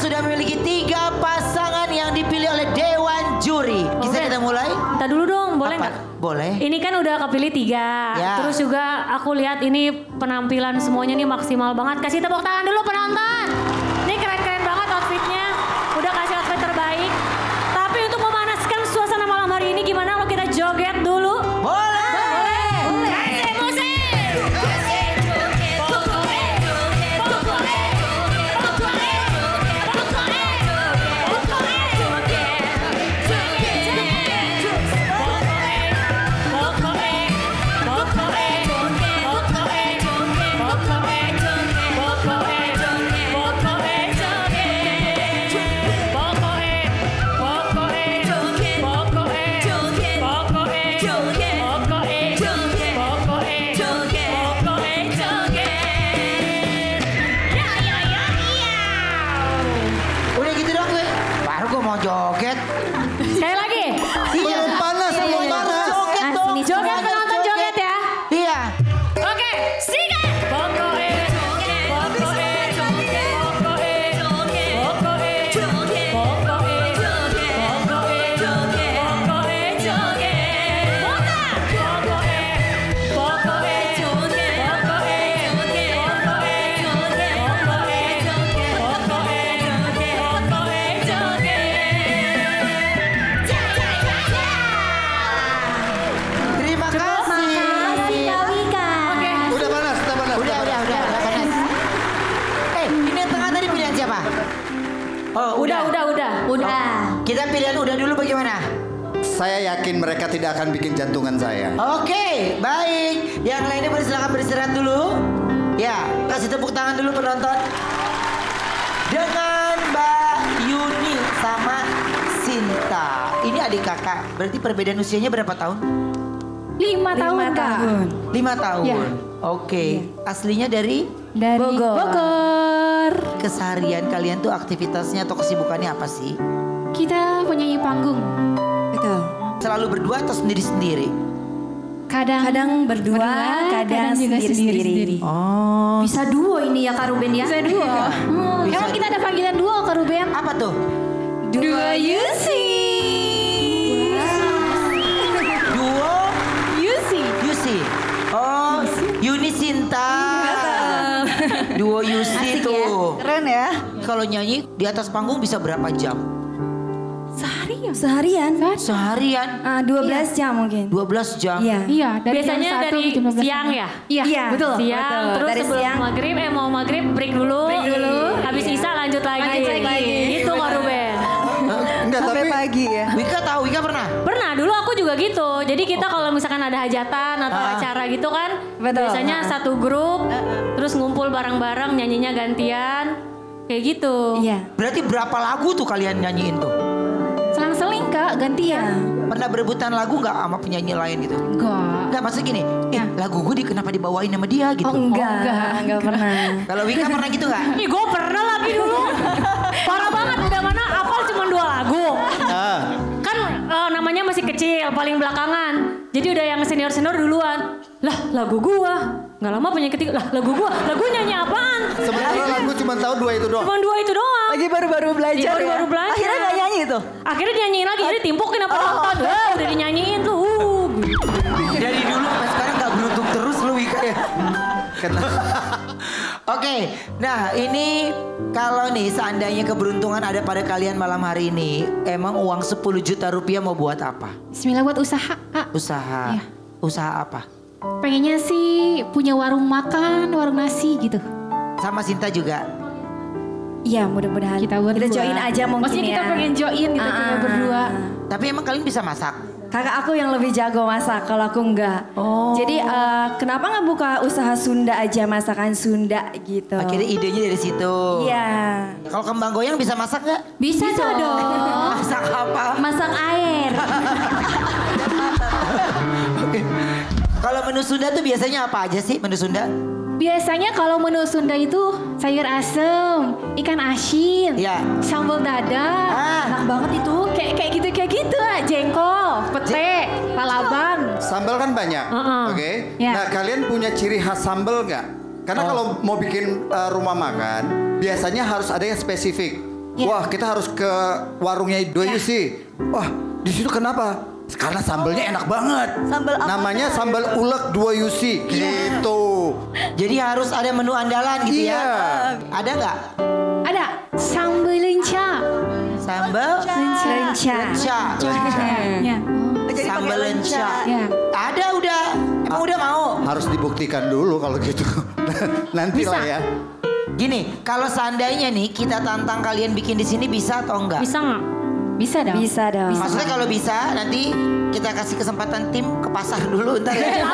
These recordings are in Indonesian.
sudah memiliki 3 pasangan yang dipilih oleh Dewan Juri. Bisa kita mulai? Kita dulu dong, boleh nggak? Boleh. Ini kan udah kepilih 3. Ya. Terus juga aku lihat ini penampilan semuanya nih maksimal banget. Kasih tepuk tangan dulu penonton. Ini keren-keren banget outfitnya. Udah kasih outfit terbaik. Tapi untuk memanaskan suasana malam hari ini gimana kalau kita joget dulu? Boleh. Kasih musik. Udah gitu dong gue. Baru gue mau joget. Sekali lagi. Belum panas, belum panas. Joget dong. Joget penonton joget ya. Iya. Oke, sikat. Terima kasih. Udah panas, udah panas. Udah panas. Ini yang tengah tadi pilihan siapa? Oh, Udah. Kita pilihan udah dulu bagaimana? Saya yakin mereka tidak akan bikin jantungan saya. Oke, baik. Yang lainnya silakan beristirahat dulu. Ya, kasih tepuk tangan dulu penonton. Dengan Mbak Yuni sama Sinta. Ini adik kakak. Berarti perbedaan usianya berapa tahun? 5 tahun, Kak. 5 tahun. Ya. Oke. Aslinya dari Dari Bogor. keseharian kalian tuh aktivitasnya atau kesibukannya apa sih? Kita penyanyi panggung. Betul. Selalu berdua atau sendiri-sendiri? Kadang berdua, kadang juga sendiri-sendiri. Oh. Bisa duo ini ya Kak Ruben ya? Bisa duo. Bisa. Emang kita ada panggilan duo Kak Ruben? Apa tuh? Duo Yusi. Duo Yusi. Yusi. Oh, Yuni Sinta. Duo Yusi tuh. Keren ya. Kalau nyanyi di atas panggung bisa berapa jam? Seharian. Seharian 12 jam mungkin. 12 jam. Iya. Iya, dari Biasanya jam 1 dari sampai jam 12 siang ya? Iya, betul. Siang, betul. terus Dari sebelum siang. maghrib, mau maghrib break dulu. Habis isa lanjut lagi. Lanjut lagi. Gitu Kak Ruben. Enggak, Sampai tapi pagi ya. Wika tahu, Wika pernah? Pernah, dulu aku juga gitu. Jadi kita kalau misalkan ada hajatan atau acara gitu kan. Betul. Biasanya satu grup, terus ngumpul bareng-bareng, nyanyinya gantian. Kayak gitu. Iya. Berarti berapa lagu tuh kalian nyanyiin tuh? Selang-seling Kak, gantian. Pernah berebutan lagu nggak sama penyanyi lain gitu? Enggak. Enggak, maksud gini, lagu gue kenapa dibawain sama dia gitu? Oh enggak pernah. Kalau Wika pernah gitu nggak? Ih, gue pernah lagi dulu. Parah banget, udah mana apal cuma 2 lagu. Kan namanya masih kecil, paling belakangan. Jadi udah yang senior-senior duluan. Lah, lagu gua. Nggak lama penyanyi ketiga, lah lagu gua. Lagu nyanyi apaan? sebenarnya lagu cuma tahu 2 itu doang. Cuma 2 itu doang. Lagi baru-baru belajar Iya, baru-baru ya. belajar. Akhirnya gak nyanyi tuh. Akhirnya dinyanyiin lagi, jadi timpukin apa nonton. Udah dinyanyiin tuh. Dari dulu sampai sekarang nggak beruntung terus lu Wika ya. Oke, nah ini kalau nih seandainya keberuntungan ada pada kalian malam hari ini, emang uang 10 juta rupiah mau buat apa? Bismillah buat usaha Kak. Usaha. Iya. Usaha apa? Pengennya sih punya warung makan, warung nasi gitu. Sama Sinta juga. Iya mudah-mudahan. Kita berdua. join aja mungkin Maksudnya ya. kita pengen join gitu kita berdua. Tapi emang kalian bisa masak? Kakak aku yang lebih jago masak, kalau aku enggak. Oh. Jadi kenapa nggak buka usaha Sunda aja, masakan Sunda gitu. Akhirnya idenya dari situ. Iya. Kalau kembang goyang bisa masak nggak? Bisa dong. Masak apa? Masak air. Oke. Kalau menu Sunda tuh biasanya apa aja sih menu Sunda? Biasanya kalau menu Sunda itu sayur asem, ikan asin, Iya. sambal dadar. Enak banget itu. Kayak gitu ah, jengkol, pete, palabang. Sambal kan banyak, oke? Ya. Nah kalian punya ciri khas sambal nggak? Karena kalau mau bikin rumah makan, biasanya harus ada yang spesifik. Wah, kita harus ke warungnya Doyusi. Wah, di situ kenapa? Karena sambelnya enak banget. Sambal apa? Namanya sambal ulek Doyusi. Gitu. Jadi harus ada menu andalan gitu Iya. ya. Ada nggak? Ada sambal lenca. Sambal Lenca. lenca. Ya. Jadi Sambal pakai lenca. Ya. Ada udah. Emang udah mau? Harus dibuktikan dulu kalau gitu. Nanti lah ya. Gini, kalau seandainya nih kita tantang kalian bikin di sini bisa atau enggak? Bisa nggak? Bisa dong. Bisa dong. Maksudnya kalau bisa nanti kita kasih kesempatan tim ke pasar dulu ntar ya.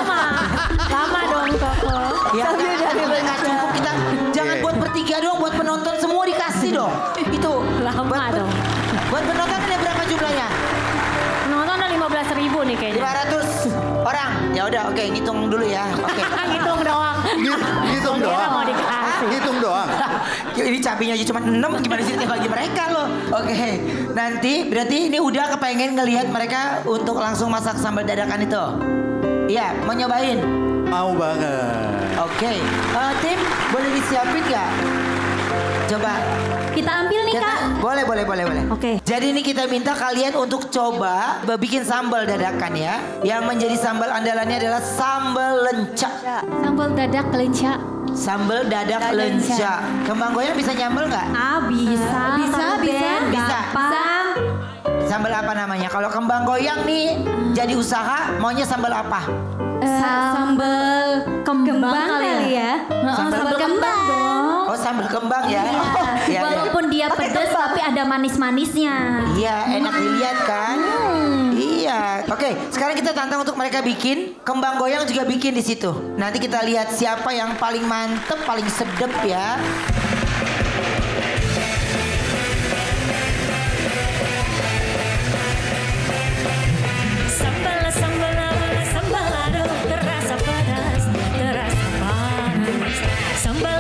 Lama dong Koko. Ya nggak cukup kita jangan Oke. buat bertiga dong, buat penonton semua dikasih dong. Itu Lama dong. Buat penonton ada berapa jumlahnya? Nonton ada 15.000 nih kayaknya. 500 orang. Ya udah, oke, ngitung dulu ya. Oke. Ngitung doang. Ngitung Kira doang. mau dikasih. Ngitung doang. Ini cabenya aja cuma 6, gimana sih bagi mereka loh. Oke, nanti berarti ini udah kepengen ngelihat mereka untuk langsung masak sambal dadakan itu. Iya, mau nyobain? Mau banget. Oke, tim boleh disiapin nggak? Coba. Kita ambil nih Kak. Boleh. Oke. Jadi ini kita minta kalian untuk coba bikin sambal dadakan ya. Yang menjadi sambal andalannya adalah sambal lenca. Sambal dadak lenca. Sambal dadak lenca. Kembang goyang bisa nyambel nggak? Bisa. Bisa. Gampang. Sambal apa namanya? Kalau kembang goyang nih jadi usaha, maunya sambal apa? Sambal kembang kali ya. Sambal kembang dong. Oh, sambal kembang ya. Oh, iya, iya. Walaupun dia pedas tapi ada manis-manisnya. Iya, enak dilihat kan? Iya. Oke, sekarang kita tantang untuk mereka bikin kembang goyang juga bikin di situ. Nanti kita lihat siapa yang paling mantep, paling sedep ya. Sambal terasa pedas, terasa panas. Sambal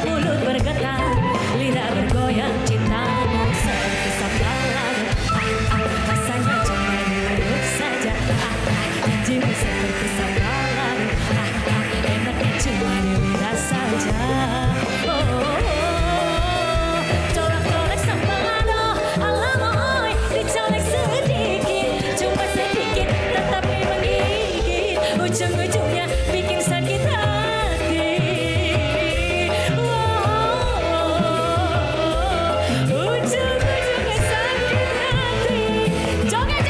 mulut bergetar, lidah bergoyang, cintamu seperti sambal. Rasanya cuma dulu saja. Jiwa seperti sambal. Enaknya cuma di lidah saja. Colek-colek sambal, alamoy, dicolek sedikit, cuma sedikit, tetapi menggigit. Ujung-ujungnya bikin sakit hati. Ujung-ujungnya sakit hati. Joget.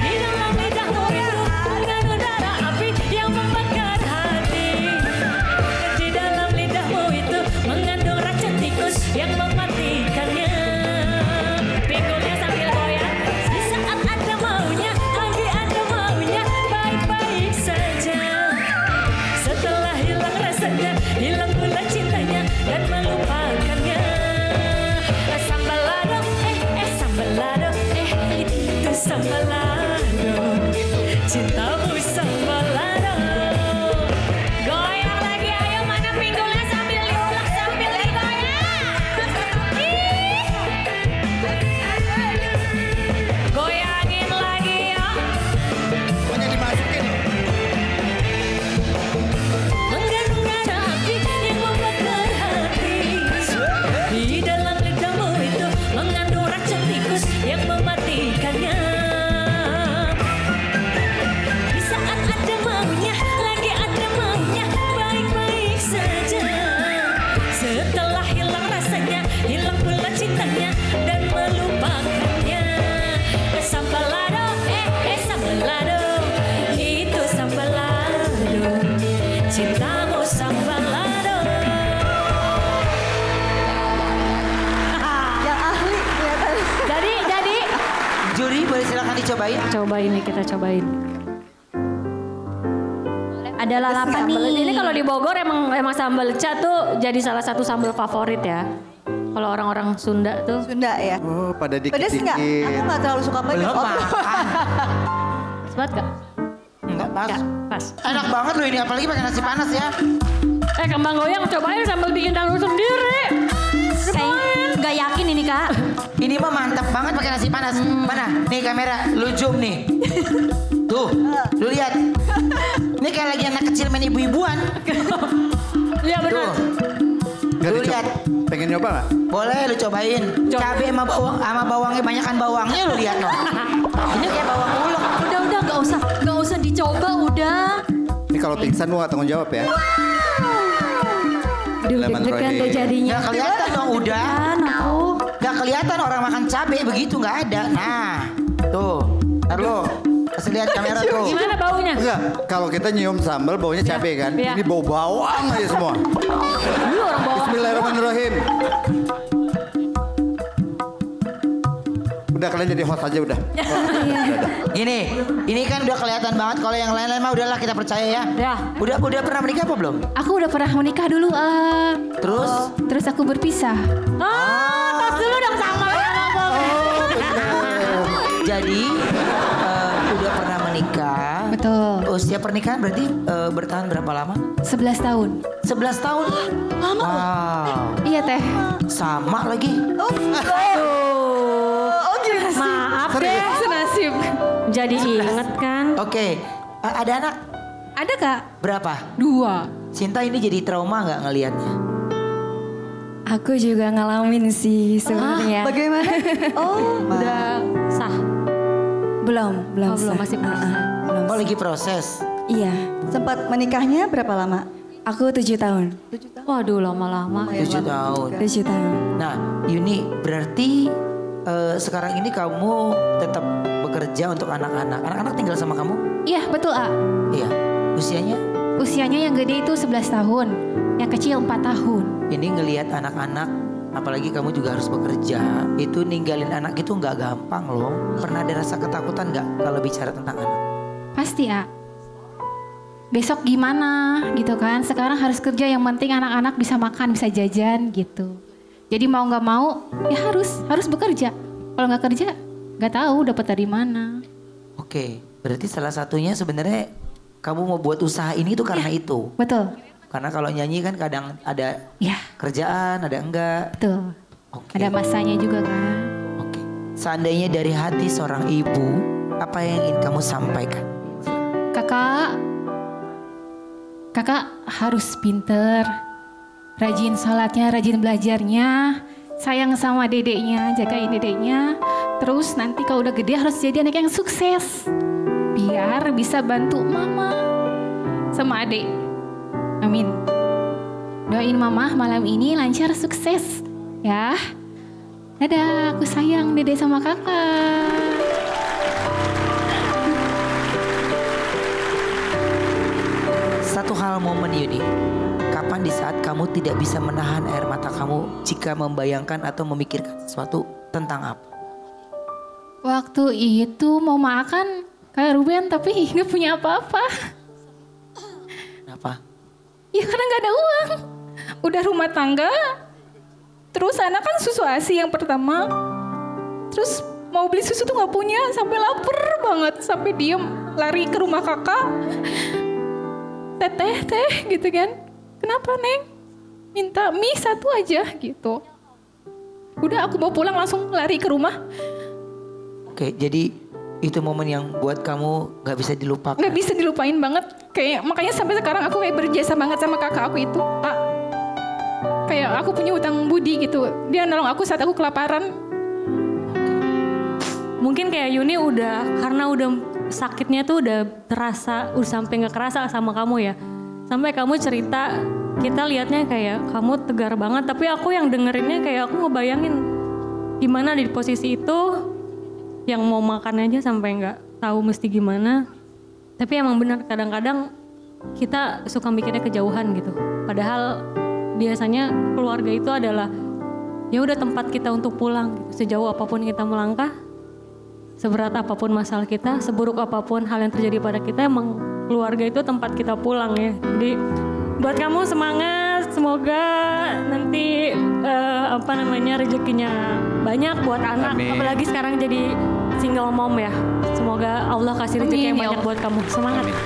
Di dalam lidahmu itu dengan udara api yang membakar hati. Di dalam lidahmu itu mengandung racun tikus yang mematikannya. Pinggulnya sambil goyang, di saat ada maunya, lagi ada maunya, baik-baik saja. Setelah hilang rasanya, hilang pula cintanya dan melupakannya. Sambalado, itu sambalado. Cintamu sambalado. Goyang lagi, ayo mana pinggulnya sambil diulek, sambil digoyang. Goyangin lagi ya. Pokoknya dimasukin. Mengandung ada api yang membakar hati. Di dalam lidahmu itu mengandung racun tikus yang mematikannya. Di saat ada maunya, lagi ada maunya, baik-baik saja. Setelah hilang rasanya, hilang pula cintanya dan melupakannya. Sambalado, sambalado, itu sambalado. Cintamu sambalado. Yang ahli kelihatan. Jadi Juri boleh silakan dicobain. cobain nih, kita cobain. Ada lalapan Sambal nih. ini kalau di Bogor emang sambal lenca tuh jadi salah satu sambal favorit ya. Kalau orang-orang Sunda tuh. Sunda ya. Oh, pada Pedes nggak? Aku dikit-dikit. nggak terlalu suka pedes. Belum Oh, makan. Sebat gak? Enggak pas. Gak, pas. Enak banget loh ini, apalagi pakai nasi panas ya. Kembang goyang cobain sambil bikin dangdut sendiri. Kayak nggak yakin ini Kak. Ini mah mantap banget pakai nasi panas. Mana? Nih kamera, lu zoom nih. Tuh, lu lihat. Ini kayak lagi anak kecil main ibu-ibuan. Iya benar. Tuh. Nggak Lu dicoba. lihat. Pengen nyoba nggak? Boleh lu cobain. Cabai sama bawangnya banyakan bawangnya lu lihat loh. Ini kayak bawang ulek. Udah nggak usah dicoba udah. Ini kalau pingsan lu nggak tanggung jawab ya. Aduh, Lemon deg-degan Roy. deh jadinya. Nggak kelihatan dong udah. Kan aku. Nggak kelihatan orang makan cabai begitu nggak ada. Nah, tuh. Ntar lu kasih lihat kamera tuh. Gimana baunya? Enggak, kalau kita nyium sambal baunya cabai kan. Iya. Ini bau bawang aja semua. Lu orang bawang. Bismillahirrahmanirrahim. Udah kalian jadi host aja udah. Ini kan udah kelihatan banget. Kalau yang lain-lain mah udahlah kita percaya ya. Ya. Udah pernah menikah apa belum? Aku udah pernah menikah dulu. Terus Terus aku berpisah. Tos dulu dong sama. jadi udah pernah menikah. Betul. Usia pernikahan berarti bertahan berapa lama? 11 tahun. 11 tahun. Lama. Wow. Iya teh. Sama lagi. Maaf deh. Senasib. Jadi inget kan. Oke. Ada anak Ada kak? berapa? 2. Cinta ini jadi trauma nggak ngelihatnya? Aku juga ngalamin sih sebenarnya. Bagaimana? Oh, Udah sah. Belum Oh, belum, sah. masih proses. Belum Oh sah. lagi proses. Iya, sempat menikahnya berapa lama? aku 7 tahun. Waduh lama-lama. 7 tahun. 7 tahun. Nah, Yuni, berarti sekarang ini kamu tetap bekerja untuk anak-anak. Anak-anak tinggal sama kamu? Iya betul A. Iya. Usianya? Usianya yang gede itu 11 tahun. Yang kecil 4 tahun. Ini ngelihat anak-anak, apalagi kamu juga harus bekerja. Itu ninggalin anak itu nggak gampang loh. Pernah ada rasa ketakutan nggak kalau bicara tentang anak? Pasti A. Besok gimana gitu kan. Sekarang harus kerja, yang penting anak-anak bisa makan, bisa jajan gitu. Jadi mau nggak mau ya harus bekerja. Kalau nggak kerja nggak tahu dapat dari mana. Oke, berarti salah satunya sebenarnya kamu mau buat usaha ini tuh karena itu. Betul. Karena kalau nyanyi kan kadang ada Ya kerjaan, ada enggak. betul. Oke. Ada masanya juga kan. Oke. Seandainya dari hati seorang ibu, apa yang ingin kamu sampaikan? Kakak harus pinter, rajin sholatnya, rajin belajarnya, sayang sama dedeknya, jagain dedeknya. Terus nanti kalau udah gede harus jadi anak yang sukses, biar bisa bantu mama sama adik. Amin. Doain mama malam ini lancar sukses ya. Dadah, aku sayang dedek sama kakak. Satu hal momen Yuni, kapan di saat kamu tidak bisa menahan air mata kamu jika membayangkan atau memikirkan sesuatu tentang apa? Waktu itu mau makan kayak Ruben tapi nggak punya apa-apa. Kenapa? Ya karena nggak ada uang. Udah rumah tangga. Terus anak kan susu ASI yang pertama. Terus mau beli susu tuh nggak punya. Sampai lapar banget. Sampai diem lari ke rumah kakak. Teh gitu kan. Kenapa Neng? Minta mie satu aja gitu. Udah aku mau pulang langsung lari ke rumah. Oke, jadi itu momen yang buat kamu gak bisa dilupakan. Nggak bisa dilupain banget. Kayak makanya sampai sekarang aku kayak berjasa banget sama kakak aku itu. Kak, kayak aku punya hutang budi gitu. Dia nolong aku saat aku kelaparan. Mungkin kayak Yuni karena udah sakitnya tuh udah terasa, udah sampai nggak kerasa sama kamu ya. Sampai kamu cerita, kita lihatnya kayak kamu tegar banget. Tapi aku yang dengerinnya kayak aku ngebayangin gimana di posisi itu, yang mau makan aja sampai nggak tahu mesti gimana. Tapi emang benar kadang-kadang kita suka mikirnya kejauhan gitu. Padahal biasanya keluarga itu adalah ya udah tempat kita untuk pulang gitu. Sejauh apapun kita melangkah, seberat apapun masalah kita, seburuk apapun hal yang terjadi pada kita, emang keluarga itu tempat kita pulang ya. Jadi buat kamu semangat, semoga nanti rezekinya banyak buat anak. Amin. Apalagi sekarang jadi single mom ya. Semoga Allah kasih rezeki yang Amin, ya banyak buat kamu. Semangat. Amin.